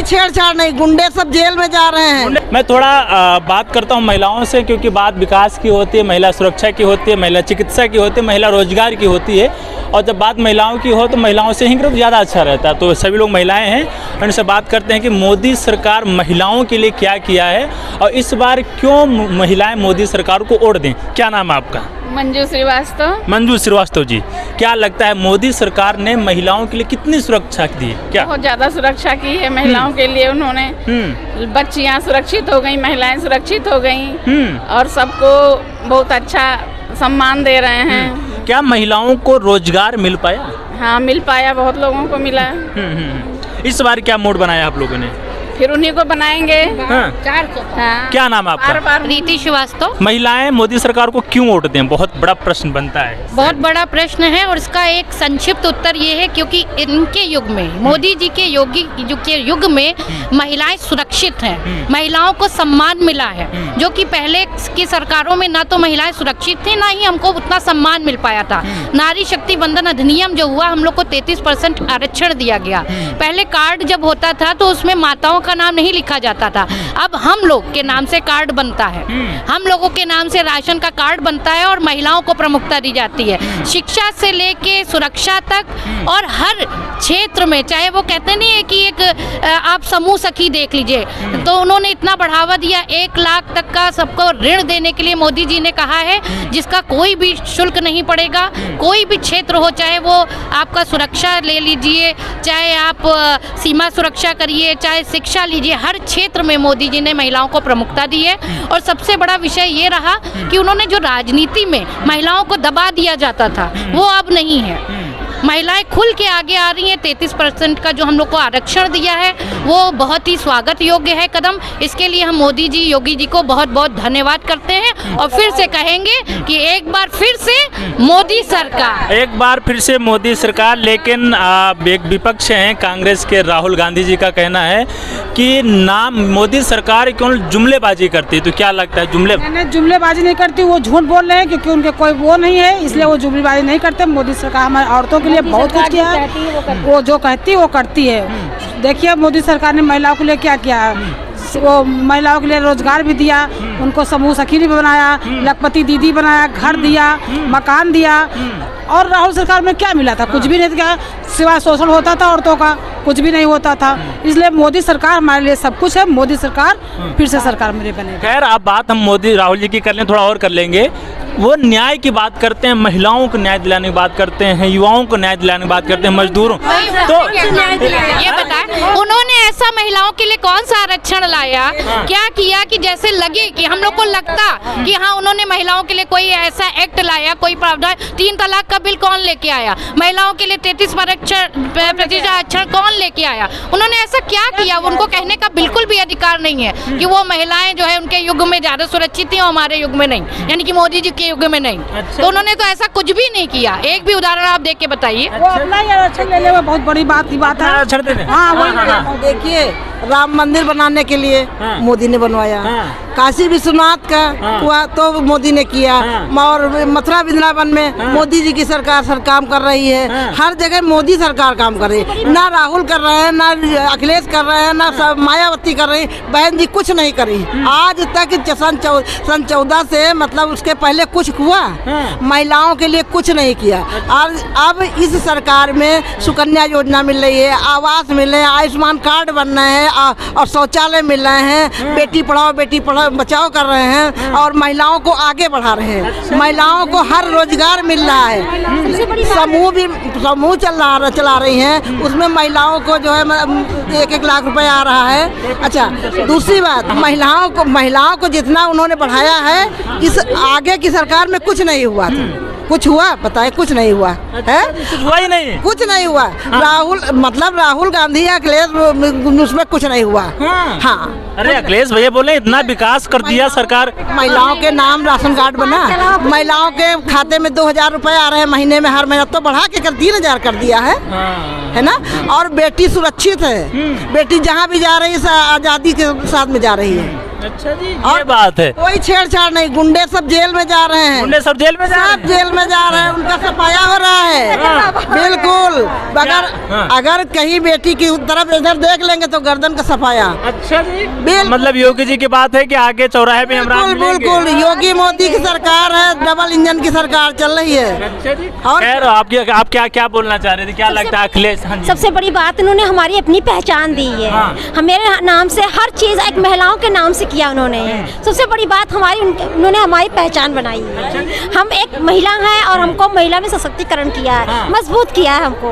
छेड़छाड़ नहीं, गुंडे सब जेल में जा रहे हैं। मैं थोड़ा बात करता हूँ महिलाओं से, क्योंकि बात विकास की होती है, महिला सुरक्षा की होती है, महिला चिकित्सा की होती है, महिला रोजगार की होती है। और जब बात महिलाओं की हो तो महिलाओं से ही ज़्यादा अच्छा रहता है। तो सभी लोग महिलाएं हैं और उनसे बात करते हैं कि मोदी सरकार महिलाओं के लिए क्या किया है और इस बार क्यों महिलाएं मोदी सरकार को वोट दें। क्या नाम है आपका? मंजू श्रीवास्तव। मंजू श्रीवास्तव जी, क्या लगता है मोदी सरकार ने महिलाओं के लिए कितनी सुरक्षा दी है? क्या बहुत ज़्यादा सुरक्षा की है महिलाओं के लिए उन्होंने। बच्चियां सुरक्षित हो गई, महिलाएं सुरक्षित हो गई और सबको बहुत अच्छा सम्मान दे रहे हैं। क्या महिलाओं को रोजगार मिल पाया? हाँ, मिल पाया, बहुत लोगों को मिला। इस बार क्या मोड बनाया आप लोगों ने? फिर उन्हीं को बनाएंगे। हाँ। हाँ। क्या नाम है आपका? रीति श्रीवास्तव। महिलाएं मोदी सरकार को क्यों वोट दें? बहुत बड़ा प्रश्न बनता है। बहुत बड़ा प्रश्न है और इसका एक संक्षिप्त उत्तर ये है क्योंकि इनके युग में, मोदी जी के युग में महिलाएं सुरक्षित हैं, महिलाओं को सम्मान मिला है, जो कि पहले की सरकारों में ना तो महिलाएं सुरक्षित थी, ना ही हमको उतना सम्मान मिल पाया था। नारी शक्ति बंधन अधिनियम जो हुआ, हम लोग को 33% आरक्षण दिया गया। पहले कार्ड जब होता था तो उसमें माताओं का नाम नहीं लिखा जाता था, अब हम लोग के नाम से कार्ड बनता है, हम लोगों के नाम से राशन का कार्ड बनता है और महिलाओं को प्रमुखता दी जाती है। शिक्षा से लेके सुरक्षा तक और हर क्षेत्र में, चाहे वो कहते नहीं है कि एक आप समूह सखी देख लीजिए, तो उन्होंने इतना बढ़ावा दिया। 1 लाख तक का सबको ऋण देने के लिए मोदी जी ने कहा है, जिसका कोई भी शुल्क नहीं पड़ेगा। कोई भी क्षेत्र हो, चाहे वो आपका सुरक्षा ले लीजिए, चाहे आप सीमा सुरक्षा करिए, चाहे शिक्षा लीजिए, हर क्षेत्र में मोदी जी ने महिलाओं को प्रमुखता दी है। और सबसे बड़ा विषय ये रहा कि उन्होंने जो राजनीति में महिलाओं को दबा दिया जाता था, वो अब नहीं है। महिलाएं खुल के आगे आ रही हैं। 33% का जो हम लोग को आरक्षण दिया है, वो बहुत ही स्वागत योग्य है कदम। इसके लिए हम मोदी जी, योगी जी को बहुत बहुत धन्यवाद करते हैं और फिर से कहेंगे कि एक बार फिर से मोदी सरकार, एक बार फिर से मोदी सरकार। लेकिन एक विपक्ष हैं कांग्रेस के राहुल गांधी जी का कहना है कि नाम मोदी सरकार केवल जुमलेबाजी करती है। तो क्या लगता है? जुमलेबाजी नहीं करती, वो झूठ बोल रहे हैं क्योंकि उनके कोई वो नहीं है, इसलिए वो जुमलेबाजी नहीं करते। मोदी सरकार हमारी औरतों के लिए बहुत कुछ किया है, वो जो कहती है वो करती है। देखिए मोदी सरकार ने महिलाओं के लिए क्या किया है, वो महिलाओं के लिए रोजगार भी दिया, उनको समूह सखी भी बनाया, लखपति दीदी बनाया, घर दिया, मकान दिया। और राहुल सरकार में क्या मिला था? कुछ भी नहीं था, सिवाय शोषण होता था औरतों का, कुछ भी नहीं होता था। इसलिए मोदी सरकार हमारे लिए सब कुछ है। मोदी सरकार फिर से सरकार मेरे बने। खैर, अब बात हम मोदी राहुल जी की कर लें, थोड़ा और कर लेंगे। वो न्याय की बात करते हैं, महिलाओं को न्याय दिलाने की बात करते हैं, युवाओं को न्याय दिलाने की बात करते हैं, मजदूरों। तो ये बताएं, उन्होंने ऐसा महिलाओं के लिए कौन सा आरक्षण लाया, क्या किया कि जैसे लगे कि हम लोग को लगता कि हाँ उन्होंने महिलाओं के लिए कोई ऐसा एक्ट लाया, कोई प्रावधान। 3 तलाक का बिल कौन लेके आया? महिलाओं के लिए 33% आरक्षण कौन लेके आया? उन्होंने ऐसा क्या किया? उनको कहने का बिल्कुल भी अधिकार नहीं है कि वो महिलाएं जो है उनके युग में ज्यादा सुरक्षित थी और हमारे युग में नहीं, यानी कि मोदी जी युग में नहीं। अच्छा। तो उन्होंने तो ऐसा कुछ भी नहीं किया। एक भी उदाहरण आप देख के बताइए। वो अपना ही आरक्षण ले ले, वो बहुत बड़ी बात की बात है। हाँ, देखिए राम मंदिर बनाने के लिए मोदी ने बनवाया, काशी विश्वनाथ का हुआ तो मोदी ने किया, और मथुरा वृंदावन में मोदी जी की सरकार काम कर रही है। हर जगह मोदी सरकार काम कर रही है। ना राहुल कर रहे हैं, ना अखिलेश कर रहे हैं, ना मायावती कर रही है। बहन जी कुछ नहीं करी आज तक। सन 14 से मतलब उसके पहले कुछ हुआ? महिलाओं के लिए कुछ नहीं किया। और अब इस सरकार में सुकन्या योजना मिल रही है, आवास मिल रहे हैं, आयुष्मान कार्ड बन रहे हैं और शौचालय मिल रहे हैं, बेटी पढ़ाओ बेटी बचाओ कर रहे हैं और महिलाओं को आगे बढ़ा रहे हैं। महिलाओं को हर रोजगार मिल रहा है। समूह चला रही हैं, उसमें महिलाओं को जो है 1-1 लाख रुपए आ रहा है। अच्छा, दूसरी बात, महिलाओं को जितना उन्होंने बढ़ाया है, इस आगे की सरकार में कुछ नहीं हुआ था। कुछ हुआ पता है? कुछ नहीं हुआ है, कुछ हुआ ही नहीं, कुछ नहीं हुआ। राहुल गांधी या अखिलेश, उसमें कुछ नहीं हुआ। हाँ, अरे अखिलेश भैया बोले इतना विकास कर दिया सरकार। महिलाओं के नाम राशन कार्ड बना, महिलाओं के खाते में 2000 रुपए आ रहे हैं महीने में, हर महीना तो बढ़ा के 3000 कर दिया है ना। और बेटी सुरक्षित है, बेटी जहाँ भी जा रही है आजादी के साथ में जा रही है। अच्छा जी, ये बात है। कोई छेड़छाड़ नहीं, गुंडे सब जेल में जा रहे हैं, गुंडे सब जेल में जा रहे हैं? सब जेल में जा रहे हैं, उनका सफाया हो रहा है। बिल्कुल, अगर कहीं बेटी की तरफ इधर देख लेंगे तो गर्दन का सफाया। अच्छा जी, मतलब योगी जी की बात है कि आगे चौराहे पे हम बिल्कुल, योगी मोदी की सरकार है, डबल इंजन की सरकार चल रही है। अच्छा जी, और आप क्या बोलना चाह रहे थे, क्या लगता है अखिलेश? सबसे बड़ी बात उन्होंने हमारी अपनी पहचान दी है। मेरे नाम से हर चीज एक महिलाओं के नाम से किया उन्होंने। सबसे बड़ी बात उन्होंने हमारी पहचान बनाई है। हम एक महिला हैं और हमको महिला में सशक्तिकरण किया है, मजबूत किया है हमको,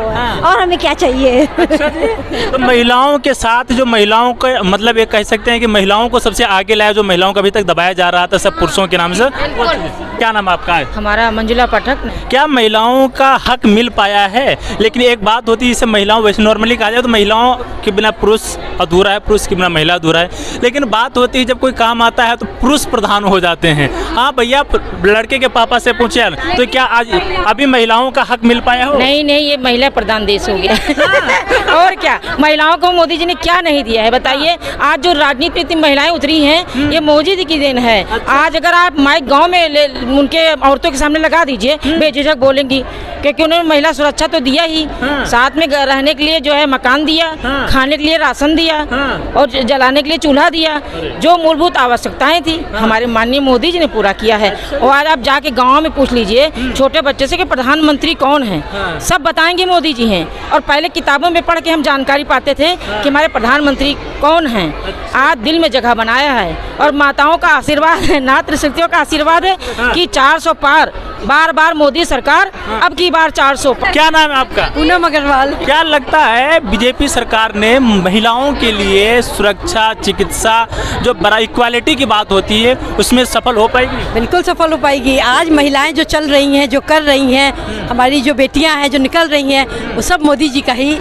और हमें क्या चाहिए। तो महिलाओं के साथ जो महिलाओं का मतलब ये कह सकते हैं कि महिलाओं को सबसे आगे लाया, जो महिलाओं को अभी तक दबाया जा रहा था सब पुरुषों के नाम से। क्या नाम आपका है? हमारा मंजुला पाठक। क्या महिलाओं का हक मिल पाया है? लेकिन एक बात होती है, इसे महिलाओं वैसे नॉर्मली कहा जाए तो महिलाओं के बिना पुरुष अधूरा है, पुरुष के बिना महिला अधूरा है। लेकिन बात होती है जब कोई काम आता है तो पुरुष प्रधान हो जाते हैं। हाँ भैया, लड़के के पापा से पूछे तो क्या आज अभी महिलाओं का हक मिल पाया हो? नहीं, ये महिला प्रधान देश हो गया। और क्या, महिलाओं को मोदी जी ने क्या नहीं दिया है बताइए। आज जो राजनीति में महिलाएं उतरी हैं, ये मोदी जी की देन है। आज अगर आप माइक गांव में उनके औरतों के सामने लगा दीजिए, बेझिझक बोलेंगी, क्योंकि उन्होंने महिला सुरक्षा तो दिया ही, साथ में रहने के लिए जो है मकान दिया, खाने के लिए राशन दिया, और जलाने के लिए चूल्हा दिया। जो मूलभूत आवश्यकताएं थी हमारे माननीय मोदी जी ने पूरा किया है। और आज आप जाके गांव में पूछ लीजिए छोटे बच्चे से कि प्रधानमंत्री कौन है, सब बताएंगे मोदी जी हैं। और पहले किताबों में पढ़ के हम जानकारी पाते थे कि हमारे प्रधानमंत्री कौन हैं। आज दिल में जगह बनाया है, और माताओं का आशीर्वाद है, नात्र शक्तियों का आशीर्वाद है कि 400 पार, बार मोदी सरकार, अब की बार 400 पार। क्या नाम है आपका? पूनम अग्रवाल। क्या लगता है बीजेपी सरकार ने महिलाओं के लिए सुरक्षा, चिकित्सा, जो बड़ा इक्वालिटी की बात होती है, उसमें सफल हो पाएगी? बिल्कुल सफल हो पाएगी। आज महिलाएं जो चल रही हैं, जो कर रही हैं, हमारी जो बेटियां हैं जो निकल रही हैं, वो सब मोदी जी का ही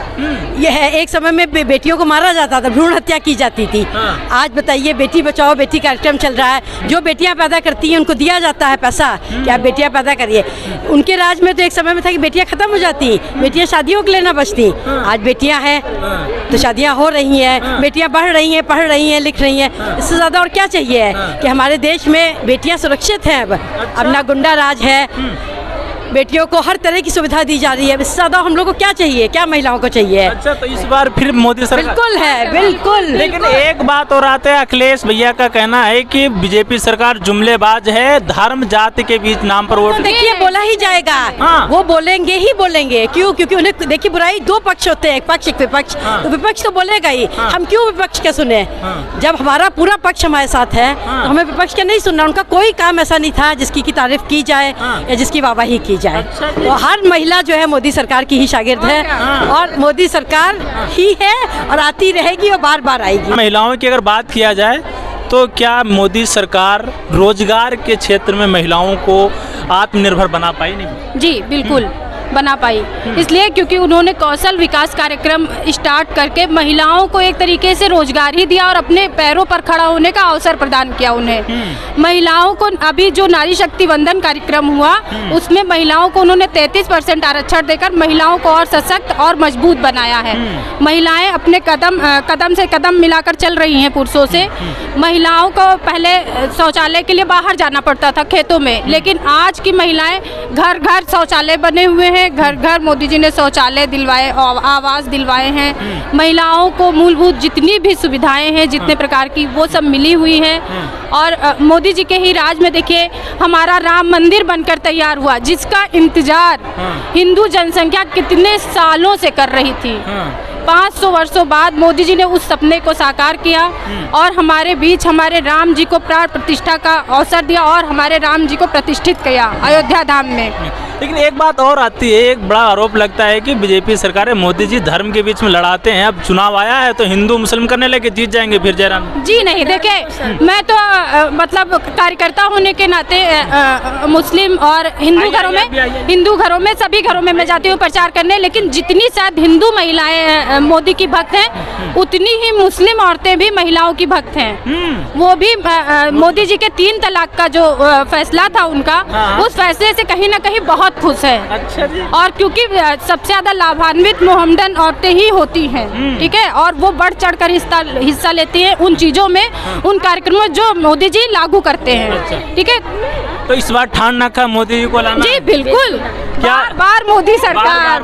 ये है। एक समय में बेटियों को मारा जाता था, भ्रूण हत्या की जाती थी। आज बताइए, बेटी बचाओ बेटी कार्यक्रम चल रहा है। जो बेटियां पैदा करती हैं उनको दिया जाता है पैसा कि आप बेटियां पैदा करिए। उनके राज में तो एक समय में था कि बेटियां खत्म हो जाती, बेटियां शादियों के लिए ना बचती। आज बेटियां हैं तो शादियां हो रही हैं, बेटियां बढ़ रही हैं, पढ़ रही हैं, लिख रही हैं। इससे ज़्यादा और क्या चाहिए कि हमारे देश में बेटियां सुरक्षित हैं। अब ना गुंडा राज है, बेटियों को हर तरह की सुविधा दी जा रही है। इससे ज़्यादा हम लोग को क्या चाहिए, क्या महिलाओं को चाहिए? अच्छा, तो इस बार फिर मोदी सरकार? बिल्कुल है, बिल्कुल। लेकिन एक बात और आता है, अखिलेश भैया का कहना है कि बीजेपी सरकार जुमलेबाज है, धर्म जाति के बीच नाम पर वोट। देखिए, बोला ही जाएगा। वो बोलेंगे ही बोलेंगे। क्यों? क्योंकि उन्हें देखिए, बुराई दो पक्ष होते हैं, एक पक्ष एक विपक्ष। तो विपक्ष तो बोलेगा ही। हम क्यों विपक्ष का सुने? जब हमारा पूरा पक्ष हमारे साथ है तो हमें विपक्ष का नहीं सुनना। उनका कोई काम ऐसा नहीं था जिसकी तारीफ की जाए या जिसकी वाहवाही की जाए। तो हर महिला जो है मोदी सरकार की ही शागिर्द है, और मोदी सरकार ही है और आती रहेगी और बार बार आएगी। महिलाओं की अगर बात किया जाए तो क्या मोदी सरकार रोजगार के क्षेत्र में महिलाओं को आत्मनिर्भर बना पाई? नहीं जी, बिल्कुल बना पाई। इसलिए क्योंकि उन्होंने कौशल विकास कार्यक्रम स्टार्ट करके महिलाओं को एक तरीके से रोजगार ही दिया और अपने पैरों पर खड़ा होने का अवसर प्रदान किया उन्हें। महिलाओं को अभी जो नारी शक्ति वंदन कार्यक्रम हुआ, उसमें महिलाओं को उन्होंने 33% आरक्षण देकर महिलाओं को और सशक्त और मजबूत बनाया है। महिलाएं अपने कदम से कदम मिलाकर चल रही हैं पुरुषों से। महिलाओं को पहले शौचालय के लिए बाहर जाना पड़ता था खेतों में, लेकिन आज की महिलाएं घर घर शौचालय बने हुए हैं, घर घर मोदी जी ने शौचालय दिलवाए, आवास दिलवाए हैं। महिलाओं को मूलभूत जितनी भी सुविधाएं हैं, जितने प्रकार की, वो सब मिली हुई हैं। और मोदी जी के ही राज में देखिए, हमारा राम मंदिर बनकर तैयार हुआ, जिसका इंतजार हिंदू जनसंख्या कितने सालों से कर रही थी। 500 वर्षों बाद मोदी जी ने उस सपने को साकार किया और हमारे बीच हमारे राम जी को प्राण प्रतिष्ठा का अवसर दिया और हमारे राम जी को प्रतिष्ठित किया अयोध्या धाम में। लेकिन एक बात और आती है, एक बड़ा आरोप लगता है कि बीजेपी सरकार है, मोदी जी धर्म के बीच में लड़ाते हैं। अब चुनाव आया है तो हिंदू मुस्लिम करने लगे, जीत जाएंगे फिर जयराम जी। नहीं, देखे, मैं तो मतलब कार्यकर्ता होने के नाते मुस्लिम और हिंदू घरों में सभी घरों में मैं जाती हूँ प्रचार करने। लेकिन जितनी शायद हिंदू महिलाएं मोदी की भक्त हैं, उतनी ही मुस्लिम औरतें भी महिलाओं की भक्त हैं। वो भी मोदी जी के 3 तलाक का जो फैसला था उनका, उस फैसले से कहीं ना कहीं बहुत बहुत खुश है। अच्छा जी। और क्योंकि सबसे ज्यादा लाभान्वित मोहम्मदन औरतें ही होती हैं, ठीक है, और वो बढ़ चढ़ कर हिस्सा लेती हैं उन चीजों में, उन कार्यक्रमों जो मोदी जी लागू करते हैं, ठीक है। तो इस बार ठान रखा मोदी जी को लाना? जी बिल्कुल, बार बार मोदी सरकार,